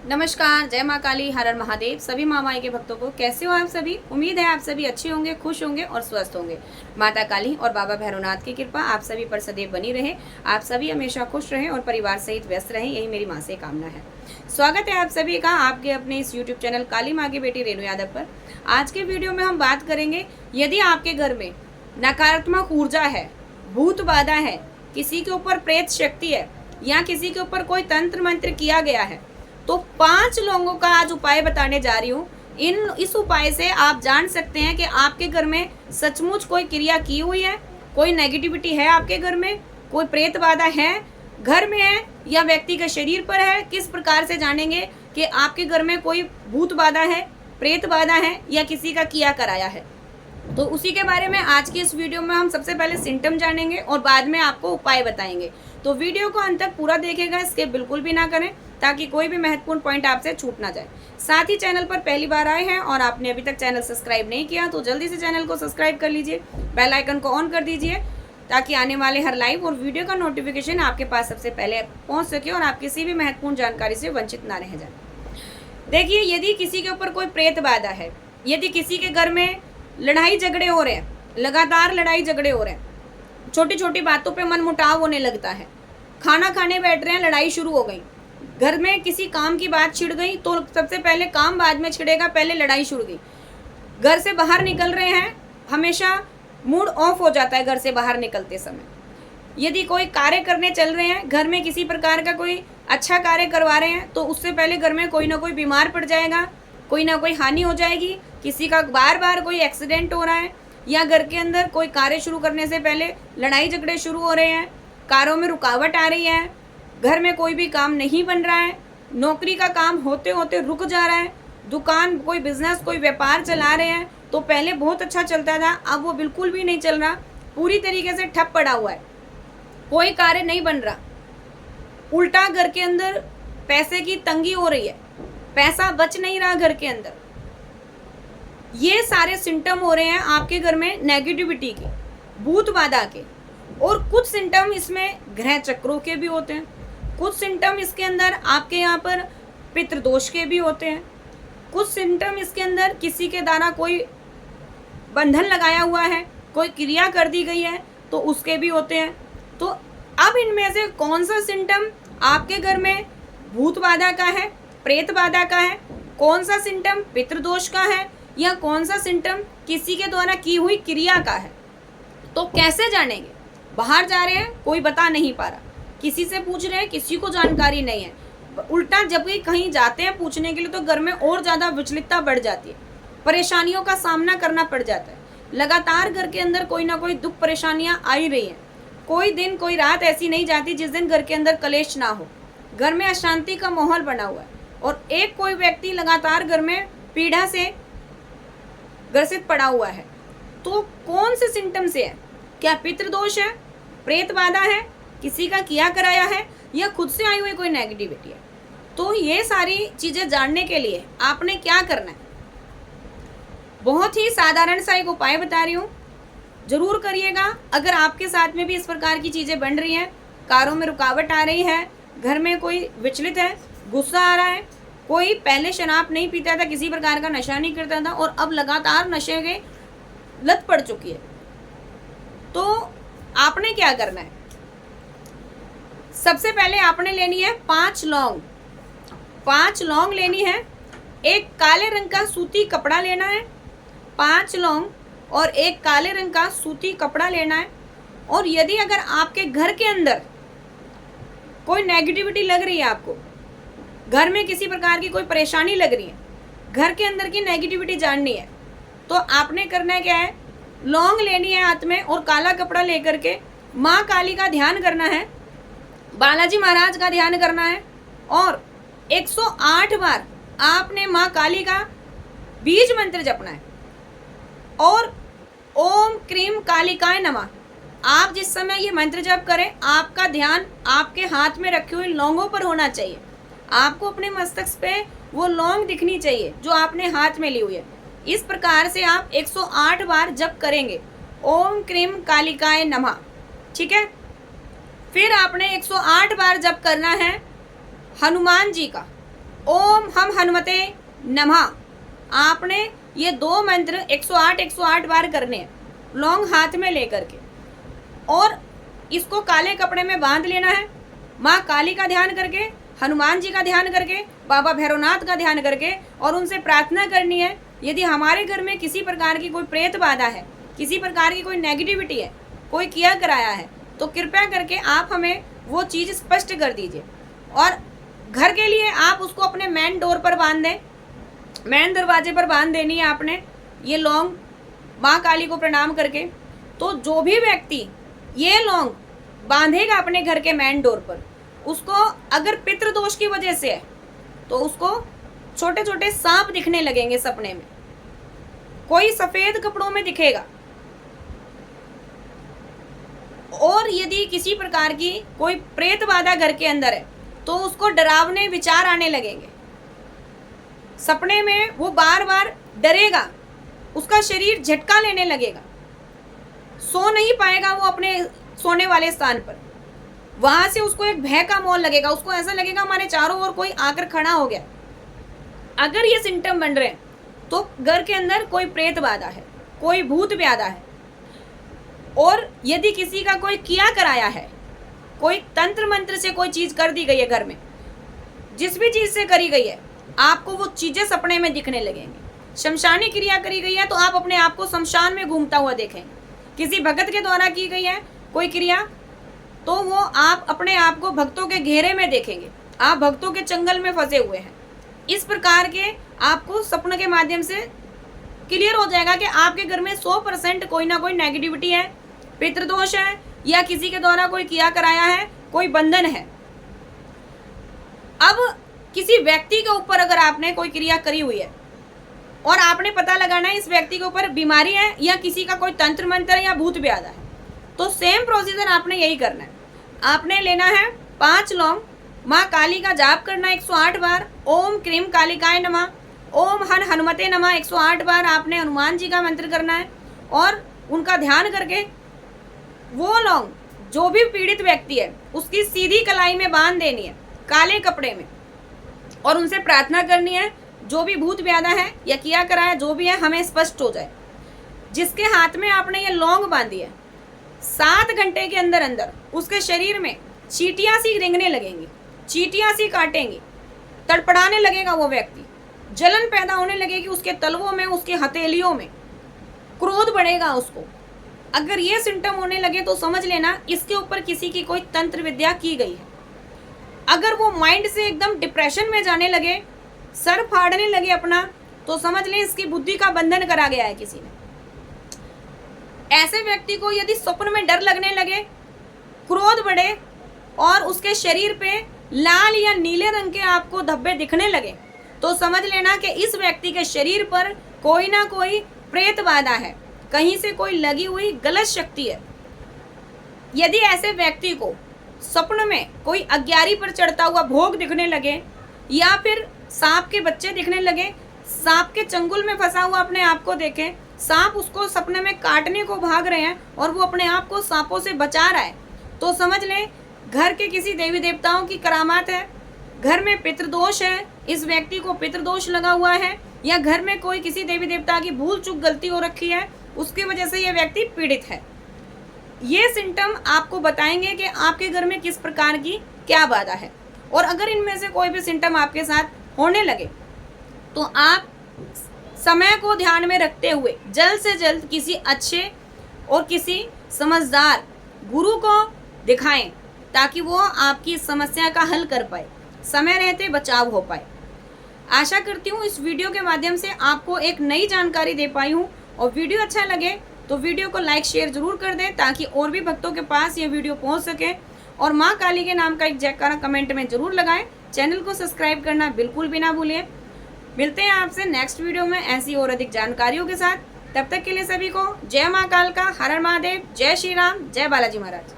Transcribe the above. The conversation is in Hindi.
नमस्कार, जय माँ काली, हर हर महादेव। सभी माँ माई के भक्तों को कैसे हो आप सभी। उम्मीद है आप सभी अच्छे होंगे, खुश होंगे और स्वस्थ होंगे। माता काली और बाबा भैरवनाथ की कृपा आप सभी पर सदैव बनी रहे। आप सभी हमेशा खुश रहें और परिवार सहित व्यस्त रहें, यही मेरी माँ से कामना है। स्वागत है आप सभी का आपके अपने इस यूट्यूब चैनल काली माँ की बेटी रेणु यादव पर। आज के वीडियो में हम बात करेंगे, यदि आपके घर में नकारात्मक ऊर्जा है, भूत बाधा है, किसी के ऊपर प्रेत शक्ति है या किसी के ऊपर कोई तंत्र मंत्र किया गया है, तो 5 लोगों का आज उपाय बताने जा रही हूँ। इस उपाय से आप जान सकते हैं कि आपके घर में सचमुच कोई क्रिया की हुई है, कोई नेगेटिविटी है आपके घर में, कोई प्रेत बाधा है घर में है या व्यक्ति के शरीर पर है। किस प्रकार से जानेंगे कि आपके घर में कोई भूत बाधा है, प्रेत बाधा है या किसी का किया कराया है। तो उसी के बारे में आज की इस वीडियो में हम सबसे पहले सिम्टम जानेंगे और बाद में आपको उपाय बताएंगे। तो वीडियो को अंत तक पूरा देखेगा, स्किप बिल्कुल भी ना करें ताकि कोई भी महत्वपूर्ण पॉइंट आपसे छूट ना जाए। साथ ही चैनल पर पहली बार आए हैं और आपने अभी तक चैनल सब्सक्राइब नहीं किया तो जल्दी से चैनल को सब्सक्राइब कर लीजिए, बेल आइकन को ऑन कर दीजिए ताकि आने वाले हर लाइव और वीडियो का नोटिफिकेशन आपके पास सबसे पहले पहुंच सके और आप किसी भी महत्वपूर्ण जानकारी से वंचित ना रह जाए। देखिए, यदि किसी के ऊपर कोई प्रेत बाधा है, यदि किसी के घर में लड़ाई झगड़े हो रहे हैं, लगातार लड़ाई झगड़े हो रहे हैं, छोटी छोटी बातों पे मनमुटाव होने लगता है, खाना खाने बैठ रहे हैं लड़ाई शुरू हो गई, घर में किसी काम की बात छिड़ गई तो सबसे पहले काम बाद में छिड़ेगा, पहले लड़ाई शुरू गई। घर से बाहर निकल रहे हैं, हमेशा मूड ऑफ हो जाता है घर से बाहर निकलते समय। यदि कोई कार्य करने चल रहे हैं, घर में किसी प्रकार का कोई अच्छा कार्य करवा रहे हैं तो उससे पहले घर में कोई ना कोई बीमार पड़ जाएगा, कोई ना कोई हानि हो जाएगी, किसी का बार बार कोई एक्सीडेंट हो रहा है या घर के अंदर कोई कार्य शुरू करने से पहले लड़ाई झगड़े शुरू हो रहे हैं, कारों में रुकावट आ रही है, घर में कोई भी काम नहीं बन रहा है, नौकरी का काम होते होते रुक जा रहा है, दुकान कोई बिजनेस कोई व्यापार चला रहे हैं तो पहले बहुत अच्छा चलता था, अब वो बिल्कुल भी नहीं चल रहा, पूरी तरीके से ठप पड़ा हुआ है, कोई कार्य नहीं बन रहा, उल्टा घर के अंदर पैसे की तंगी हो रही है, पैसा बच नहीं रहा घर के अंदर। ये सारे सिम्टम हो रहे हैं आपके घर में नेगेटिविटी के, भूत बाधा के। और कुछ सिम्टम इसमें ग्रह चक्रों के भी होते हैं, कुछ सिम्टम इसके अंदर आपके यहाँ पर पितृदोष के भी होते हैं, कुछ सिम्टम इसके अंदर किसी के द्वारा कोई बंधन लगाया हुआ है, कोई क्रिया कर दी गई है तो उसके भी होते हैं। तो अब इनमें से कौन सा सिम्टम आपके घर में भूत बाधा का है, प्रेत बाधा का है, कौन सा सिम्टम पितृदोष का है या कौन सा सिम्टम किसी के द्वारा की हुई क्रिया का है, तो कैसे जानेंगे। बाहर जा रहे हैं, कोई बता नहीं पा रहा, किसी से पूछ रहे हैं, किसी को जानकारी नहीं है, उल्टा जब भी कहीं जाते हैं पूछने के लिए तो घर में और ज़्यादा विचलितता बढ़ जाती है, परेशानियों का सामना करना पड़ जाता है। लगातार घर के अंदर कोई ना कोई दुख परेशानियाँ आ ही रही हैं, कोई दिन कोई रात ऐसी नहीं जाती जिस दिन घर के अंदर कलेश ना हो, घर में अशांति का माहौल बना हुआ है और एक कोई व्यक्ति लगातार घर में पीड़ा से ग्रसित पड़ा हुआ है। तो कौन से सिम्टम से है, क्या पितृदोष है, प्रेत बाधा है, किसी का किया कराया है या खुद से आई हुई कोई नेगेटिविटी है। तो ये सारी चीज़ें जानने के लिए आपने क्या करना है, बहुत ही साधारण सा एक उपाय बता रही हूँ, जरूर करिएगा। अगर आपके साथ में भी इस प्रकार की चीज़ें बन रही हैं, कारों में रुकावट आ रही है, घर में कोई विचलित है, गुस्सा आ रहा है, कोई पहले शराब नहीं पीता था, किसी प्रकार का नशा नहीं करता था और अब लगातार नशे के लत पड़ चुकी है, तो आपने क्या करना है। सबसे पहले आपने लेनी है 5 लौंग, 5 लौंग लेनी है, एक काले रंग का सूती कपड़ा लेना है, 5 लौंग और एक काले रंग का सूती कपड़ा लेना है। और यदि अगर आपके घर के अंदर कोई नेगेटिविटी लग रही है, आपको घर में किसी प्रकार की कोई परेशानी लग रही है, घर के अंदर की नेगेटिविटी जाननी है, तो आपने करना है क्या है, लौंग लेनी है हाथ में और काला कपड़ा लेकर के माँ काली का ध्यान करना है, बालाजी महाराज का ध्यान करना है और 108 बार आपने माँ काली का बीज मंत्र जपना है और ओम क्रीम कालिकाय नमः। आप जिस समय ये मंत्र जप करें, आपका ध्यान आपके हाथ में रखे हुए लौंगों पर होना चाहिए, आपको अपने मस्तक पे वो लौंग दिखनी चाहिए जो आपने हाथ में ली हुई है। इस प्रकार से आप 108 बार जप करेंगे, ओम क्रीम कालिकाय नमः, ठीक है। फिर आपने 108 बार जप करना है हनुमान जी का, ओम हम हनुमते नमः। आपने ये 2 मंत्र 108 बार करने हैं, लौंग हाथ में लेकर के, और इसको काले कपड़े में बांध लेना है। माँ काली का ध्यान करके, हनुमान जी का ध्यान करके, बाबा भैरवनाथ का ध्यान करके, और उनसे प्रार्थना करनी है यदि हमारे घर में किसी प्रकार की कोई प्रेत बाधा है, किसी प्रकार की कोई नेगेटिविटी है, कोई किया कराया है, तो कृपया करके आप हमें वो चीज़ स्पष्ट कर दीजिए। और घर के लिए आप उसको अपने मेन डोर पर बांध दें, मेन दरवाजे पर बांध देनी है आपने ये लौंग माँ काली को प्रणाम करके। तो जो भी व्यक्ति ये लौंग बांधेगा अपने घर के मेन डोर पर, उसको अगर पितृदोष की वजह से है तो उसको छोटे छोटे सांप दिखने लगेंगे सपने में, कोई सफेद कपड़ों में दिखेगा, और यदि किसी प्रकार की कोई प्रेत बाधा घर के अंदर है तो उसको डरावने विचार आने लगेंगे। सपने में वो बार बार डरेगा, उसका शरीर झटका लेने लगेगा, सो नहीं पाएगा वो अपने सोने वाले स्थान पर, वहां से उसको एक भय का माहौल लगेगा, उसको ऐसा लगेगा हमारे चारों ओर कोई आकर खड़ा हो गया। अगर ये सिम्टम बन रहे हैं तो घर के अंदर कोई प्रेत बाधा है, कोई भूत बाधा है। और यदि किसी का कोई किया कराया है, कोई तंत्र मंत्र से कोई चीज कर दी गई है घर में, जिस भी चीज से करी गई है, आपको वो चीजें सपने में दिखने लगेंगी। शमशानी क्रिया करी गई है तो आप अपने आप को शमशान में घूमता हुआ देखें। किसी भगत के द्वारा की गई है कोई क्रिया तो वो आप अपने आप को भक्तों के घेरे में देखेंगे, आप भक्तों के चंगल में फंसे हुए हैं। इस प्रकार के आपको सपने के माध्यम से क्लियर हो जाएगा कि आपके घर में 100% कोई ना कोई नेगेटिविटी है, पितृदोष है, या किसी के द्वारा कोई किया कराया है, कोई बंधन है। अब किसी व्यक्ति के ऊपर अगर आपने कोई क्रिया करी हुई है और आपने पता लगाना है इस व्यक्ति के ऊपर बीमारी है या किसी का कोई तंत्र मंत्र या भूत ब्याधा है, तो सेम प्रोसीजर आपने यही करना है। आपने लेना है 5 लौंग, माँ काली का जाप करना 108 बार, ओम क्रीम कालिकाय नमः, ओम हन हनुमते नमः 108 बार आपने हनुमान जी का मंत्र करना है, और उनका ध्यान करके वो लौंग जो भी पीड़ित व्यक्ति है उसकी सीधी कलाई में बांध देनी है काले कपड़े में, और उनसे प्रार्थना करनी है जो भी भूत ब्याधा है या किया कराया जो भी है हमें स्पष्ट हो जाए। जिसके हाथ में आपने ये लौंग बांधी है 7 घंटे के अंदर अंदर उसके शरीर में चींटियां सी रेंगने लगेंगी, चींटियां सी काटेंगी, तड़पड़ाने लगेगा वो व्यक्ति, जलन पैदा होने लगेगी उसके तलवों में, उसके हथेलियों में, क्रोध बढ़ेगा उसको। अगर ये सिम्टम होने लगे तो समझ लेना इसके ऊपर किसी की कोई तंत्र विद्या की गई है। अगर वो माइंड से एकदम डिप्रेशन में जाने लगे, सर फाड़ने लगे अपना, तो समझ लें इसकी बुद्धि का बंधन करा गया है किसी ने। ऐसे व्यक्ति को यदि स्वप्न में डर लगने लगे, क्रोध बढ़े और उसके शरीर पे लाल या नीले रंग के आपको धब्बे दिखने लगे, तो समझ लेना कि इस व्यक्ति के शरीर पर कोई ना कोई प्रेत बाधा है, कहीं से कोई लगी हुई गलत शक्ति है। यदि ऐसे व्यक्ति को स्वप्न में कोई अग्यारी पर चढ़ता हुआ भोग दिखने लगे, या फिर सांप के बच्चे दिखने लगे, सांप के चंगुल में फंसा हुआ अपने आप को देखें, सांप उसको सपने में काटने को भाग रहे हैं और वो अपने आप को सांपों से बचा रहा है, तो समझ लें घर के किसी देवी देवताओं की करामात है, घर में पितृदोष है, इस व्यक्ति को पितृदोष लगा हुआ है, या घर में कोई किसी देवी देवता की भूल चूक गलती हो रखी है, उसकी वजह से ये व्यक्ति पीड़ित है। ये सिम्टम आपको बताएंगे कि आपके घर में किस प्रकार की क्या बाधा है। और अगर इनमें से कोई भी सिम्टम आपके साथ होने लगे तो आप समय को ध्यान में रखते हुए जल्द से जल्द किसी अच्छे और किसी समझदार गुरु को दिखाएं, ताकि वो आपकी समस्या का हल कर पाए, समय रहते बचाव हो पाए। आशा करती हूँ इस वीडियो के माध्यम से आपको एक नई जानकारी दे पाई हूँ, और वीडियो अच्छा लगे तो वीडियो को लाइक शेयर जरूर कर दें, ताकि और भी भक्तों के पास ये वीडियो पहुँच सके। और माँ काली के नाम का एक जयकारा कमेंट में जरूर लगाएं। चैनल को सब्सक्राइब करना बिल्कुल भी ना भूलिए। मिलते हैं आपसे नेक्स्ट वीडियो में ऐसी और अधिक जानकारियों के साथ। तब तक के लिए सभी को जय माँ काल का, हर हर महादेव, जय श्री राम, जय बालाजी महाराज।